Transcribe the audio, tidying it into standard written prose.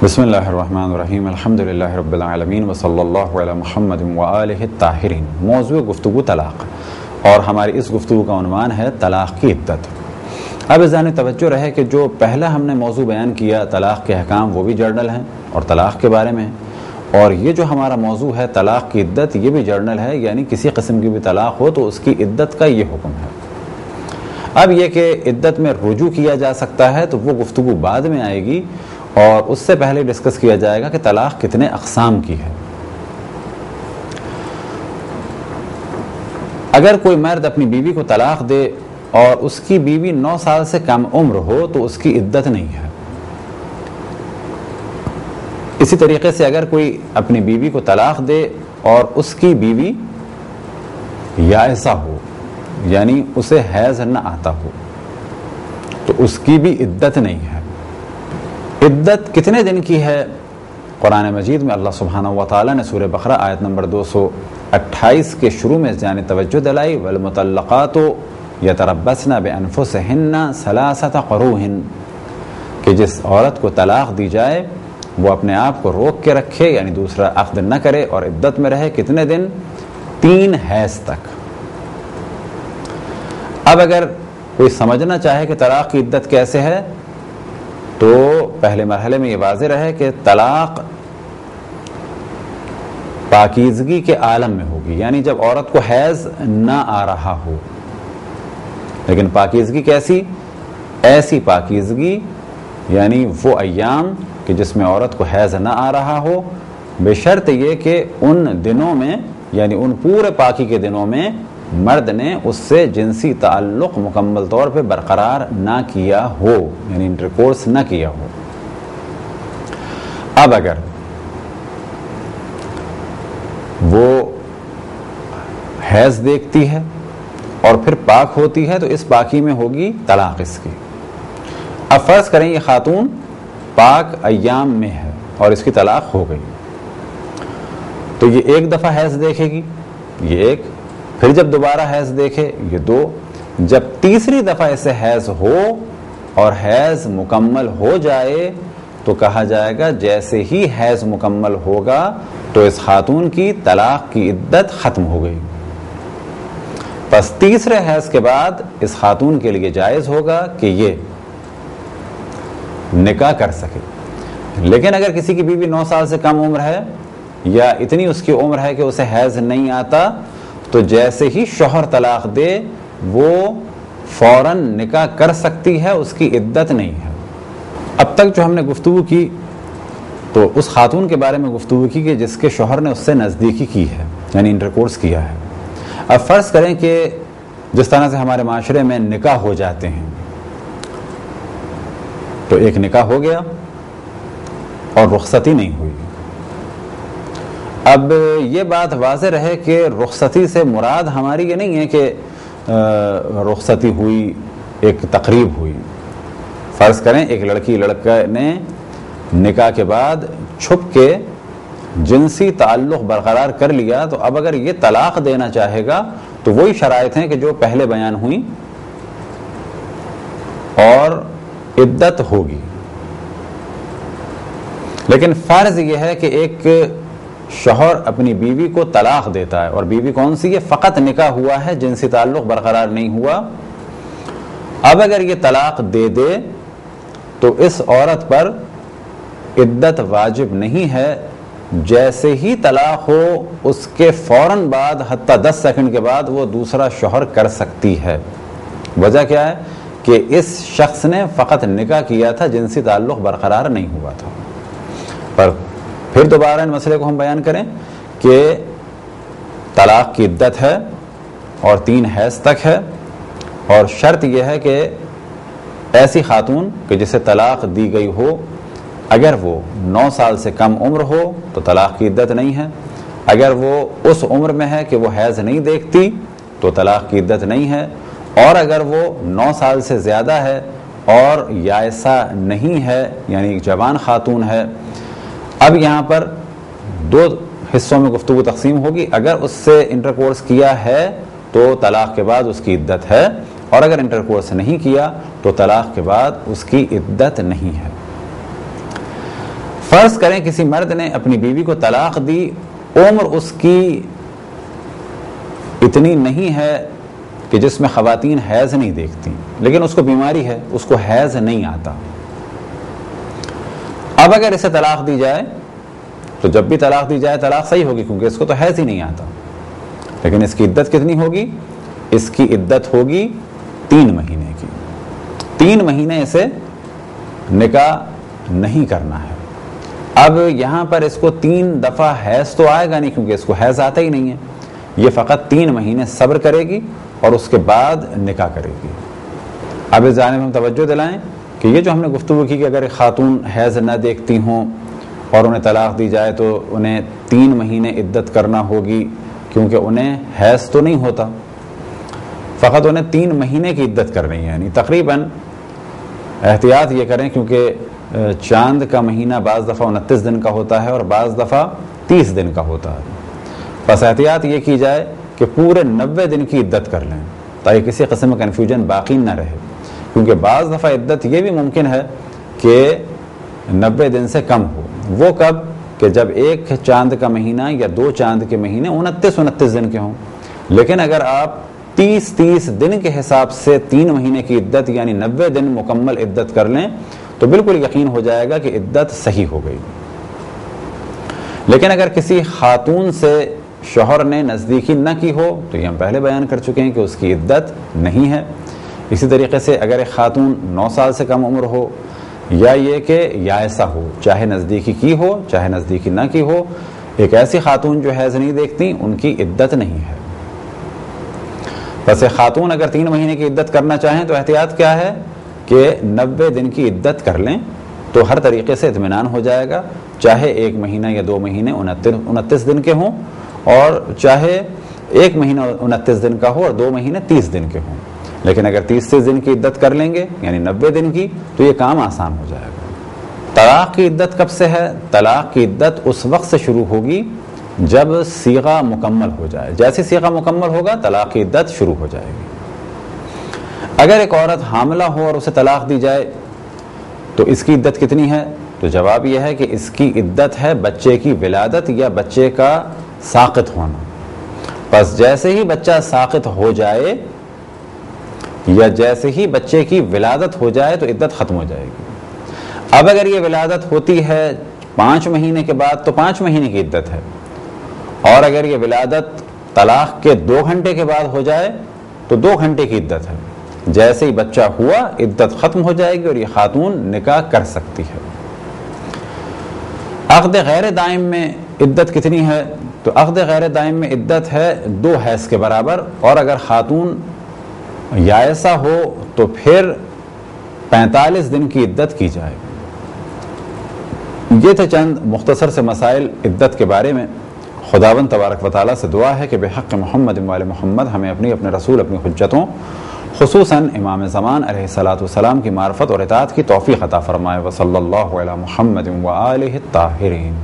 بسم اللہ الرحمن الرحیم الحمدللہ رب العالمین وصلی اللہ علی محمد وآلہ الطاہرین۔ موضوع گفتگو طلاق، اور ہماری اس گفتگو کا عنوان ہے طلاق کی عدت۔ اب ذہن توجہ رہے کہ جو پہلا ہم نے موضوع بیان کیا طلاق کے احکام، وہ بھی جرنل ہیں اور طلاق کے بارے میں ہے، اور یہ جو ہمارا موضوع ہے طلاق کی عدت، یہ بھی جرنل ہے، یعنی کسی قسم کی بھی طلاق ہو تو اس کی عدت کا یہ حکم ہے۔ اب یہ کہ عدت میں رجوع کیا جا سکتا ہے تو وہ گفتگو بعد میں آئے گی، اور اس سے پہلے ڈسکس کیا جائے گا کہ طلاق کتنے اقسام کی ہے۔ اگر کوئی مرد اپنی بیوی کو طلاق دے اور اس کی بیوی 9 سال سے کم عمر ہو تو اس کی عدت نہیں ہے۔ اسی طریقے سے اگر کوئی اپنی بیوی کو طلاق دے اور اس کی بیوی یائسہ ہو، یعنی اسے حیض نہ آتا ہو، تو اس کی بھی عدت نہیں ہے۔ عدت کتنے دن کی ہے؟ قرآن مجید میں اللہ سبحانہ وتعالی نے سورہ بقرہ آیت نمبر 228 کے شروع میں جانب توجہ دلائی، والمطلقات یتربصن بانفسہن ثلاثۃ قروء، کہ جس عورت کو طلاق دی جائے وہ اپنے آپ کو روک کے رکھے، یعنی دوسرا عقد نہ کرے، اور عدت میں رہے کتنے دن؟ 3 حیض تک۔ اب اگر کوئی سمجھنا چاہے کہ طلاق کی عدت کیسے ہے تو پہلے مرحلے میں یہ واضح رہے کہ طلاق پاکیزگی کے عالم میں ہوگی، یعنی جب عورت کو حیض نہ آ رہا ہو۔ لیکن پاکیزگی کیسی؟ ایسی پاکیزگی یعنی وہ ایام کہ جس میں عورت کو حیض نہ آ رہا ہو، بشرط یہ کہ ان دنوں میں، یعنی ان پورے پاکی کے دنوں میں مرد نے اس سے جنسی تعلق مکمل طور پہ برقرار نہ کیا ہو، یعنی انٹرکورس نہ کیا ہو۔ اب اگر وہ حیض دیکھتی ہے اور پھر پاک ہوتی ہے تو اس پاکی میں ہوگی طلاق اس کی۔ اب فرض کریں یہ خاتون پاک ایام میں ہے اور اس کی طلاق ہو گئی، تو یہ ایک دفعہ حیض دیکھے گی، یہ ایک، پھر جب دوبارہ حیض دیکھے یہ 2، جب تیسری دفعہ اسے حیض ہو اور حیض مکمل ہو جائے تو کہا جائے گا جیسے ہی حیض مکمل ہوگا تو اس خاتون کی طلاق کی عدت ختم ہو گئی۔ پس تیسرے حیض کے بعد اس خاتون کے لیے جائز ہوگا کہ یہ نکاح کر سکے۔ لیکن اگر کسی کی بیوی 9 سال سے کم عمر ہے یا اتنی اس کی عمر ہے کہ اسے حیض نہیں آتا، تو جیسے ہی شوہر طلاق دے وہ فوراً نکاح کر سکتی ہے، اس کی عدت نہیں ہے۔ اب تک جو ہم نے گفتگو کی تو اس خاتون کے بارے میں گفتگو کی کہ جس کے شوہر نے اس سے نزدیکی کی ہے، یعنی انٹرکورس کیا ہے۔ اب فرض کریں کہ جس طرح سے ہمارے معاشرے میں نکاح ہو جاتے ہیں، تو ایک نکاح ہو گیا اور رخصتی نہیں ہوئی۔ اب یہ بات واضح رہے کہ رخصتی سے مراد ہماری یہ نہیں ہے کہ رخصتی ہوئی، ایک تقریب ہوئی۔ فرض کریں ایک لڑکے نے نکاح کے بعد چھپ کے جنسی تعلق برقرار کر لیا، تو اب اگر یہ طلاق دینا چاہے گا تو وہی شرائط ہیں کہ جو پہلے بیان ہوئی، اور عدت ہوگی۔ لیکن فرض یہ ہے کہ ایک شوہر اپنی بیوی کو طلاق دیتا ہے، اور بیوی کون سی ہے؟ فقط نکاح ہوا ہے، جنسی تعلق برقرار نہیں ہوا۔ اب اگر یہ طلاق دے دے تو اس عورت پر عدت واجب نہیں ہے، جیسے ہی طلاق ہو اس کے فوراً بعد حتیٰ 10 سیکنڈ کے بعد وہ دوسرا شوہر کر سکتی ہے۔ وجہ کیا ہے؟ کہ اس شخص نے فقط نکاح کیا تھا، جنسی تعلق برقرار نہیں ہوا تھا۔ پر پھر دوبارہ ان مسئلے کو ہم بیان کریں کہ طلاق کی عدت ہے اور 3 حیض تک ہے، اور شرط یہ ہے کہ ایسی خاتون کہ جسے طلاق دی گئی ہو، اگر وہ 9 سال سے کم عمر ہو تو طلاق کی عدت نہیں ہے، اگر وہ اس عمر میں ہے کہ وہ حیض نہیں دیکھتی تو طلاق کی عدت نہیں ہے، اور اگر وہ 9 سال سے زیادہ ہے اور یائسہ نہیں ہے، یعنی جوان خاتون ہے۔ اب یہاں پر 2 حصوں میں گفتگو تقسیم ہوگی۔ اگر اس سے انٹرکورس کیا ہے تو طلاق کے بعد اس کی عدت ہے، اور اگر انٹرکورس نہیں کیا تو طلاق کے بعد اس کی عدت نہیں ہے۔ فرض کریں کسی مرد نے اپنی بیوی کو طلاق دی، عمر اس کی اتنی نہیں ہے کہ جس میں خواتین حیض نہیں دیکھتی، لیکن اس کو بیماری ہے، اس کو حیض نہیں آتا. اب اگر اسے طلاق دی جائے تو جب بھی طلاق دی جائے طلاق صحیح ہوگی، کیونکہ اس کو تو حیض ہی نہیں آتا. لیکن اس کی عدت کتنی ہوگی؟ اس کی عدت ہوگی 3 مہینے کی. 3 مہینے اسے نکاح نہیں کرنا ہے. اب یہاں پر اس کو 3 دفعہ حیض تو آئے گا نہیں، کیونکہ اس کو حیض آتا ہی نہیں ہے. یہ فقط 3 مہینے صبر کرے گی اور اس کے بعد نکاح کرے گی. اب اس جانب ہم توجہ دلائیں کہ یہ جو ہم نے گفتگو کی کہ اگر ایک خاتون حیض نہ دیکھتی ہوں اور انہیں طلاق دی جائے تو انہیں 3 مہینے عدت کرنا ہوگی، کیونکہ انہیں حیض تو نہیں ہوتا، فقط انہیں 3 مہینے کی عدت کرنی ہے. یعنی تقریباً احتیاط یہ کریں، کیونکہ چاند کا مہینہ بعض دفعہ 29 دن کا ہوتا ہے اور بعض دفعہ 30 دن کا ہوتا ہے. بس احتیاط یہ کی جائے کہ پورے 90 دن کی عدت کر لیں تاکہ کسی قسم کا کنفیوژن باقی نہ رہے. کیونکہ بعض دفعہ عدت یہ بھی ممکن ہے کہ 90 دن سے کم ہو. وہ کب؟ کہ جب ایک چاند کا مہینہ یا 2 چاند کے مہینے 29 دن کے ہوں. لیکن اگر آپ 30 دن کے حساب سے 3 مہینے کی عدت یعنی 90 دن مکمل عدت کر لیں تو بالکل یقین ہو جائے گا کہ عدت صحیح ہو گئی. لیکن اگر کسی خاتون سے شوہر نے نزدیکی نہ کی ہو تو یہ ہم پہلے بیان کر چکے ہیں کہ اس کی عدت نہیں ہے. اسی طریقے سے اگر ایک خاتون 9 سال سے کم عمر ہو یا یہ کہ یائسہ ہو، چاہے نزدیکی کی ہو چاہے نزدیکی نہ کی ہو، ایک ایسی خاتون جو حیض نہیں دیکھتی ان کی عدت نہیں ہے. بس ایک خاتون اگر 3 مہینے کی عدت کرنا چاہیں تو احتیاط کیا ہے کہ 90 دن کی عدت کر لیں تو ہر طریقے سے اطمینان ہو جائے گا، چاہے 1 مہینہ یا 2 مہینے 29 دن کے ہوں اور چاہے 1 مہینہ 29 دن کا ہو اور 2 مہینے 30 دن کے ہوں. لیکن اگر 30 دن کی عدت کر لیں گے یعنی 90 دن کی تو یہ کام آسان ہو جائے گا. طلاق کی عدت کب سے ہے؟ طلاق کی عدت اس وقت سے شروع ہوگی جب صیغہ مکمل ہو جائے. جیسے صیغہ مکمل ہوگا طلاق کی عدت شروع ہو جائے گی. اگر ایک عورت حاملہ ہو اور اسے طلاق دی جائے تو اس کی عدت کتنی ہے؟ تو جواب یہ ہے کہ اس کی عدت ہے بچے کی ولادت یا بچے کا ساقط ہونا. بس جیسے ہی بچہ ساقط ہو جائے یا جیسے ہی بچے کی ولادت ہو جائے تو عدت ختم ہو جائے گی. اب اگر یہ ولادت ہوتی ہے 5 مہینے کے بعد تو 5 مہینے کی عدت ہے، اور اگر یہ ولادت طلاق کے 2 گھنٹے کے بعد ہو جائے تو 2 گھنٹے کی عدت ہے. جیسے ہی بچہ ہوا عدت ختم ہو جائے گی اور یہ خاتون نکاح کر سکتی ہے. عقد غیر دائم میں عدت کتنی ہے؟ تو عقد غیر دائم میں عدت ہے 2 حیض کے برابر، اور اگر خاتون یائسہ ہو تو پھر 45 دن کی عدت کی جائے. یہ تھے چند مختصر سے مسائل عدت کے بارے میں. خداوند تبارک و تعالیٰ سے دعا ہے کہ بحق محمد و آل محمد ہمیں اپنے رسول اپنی حجتوں خصوصاً امام زمان علیہ الصلاۃ والسلام کی معرفت اور اطاعت کی توفیق عطا فرمائے. وصلی اللہ علی محمد و آلہ الطاہرین.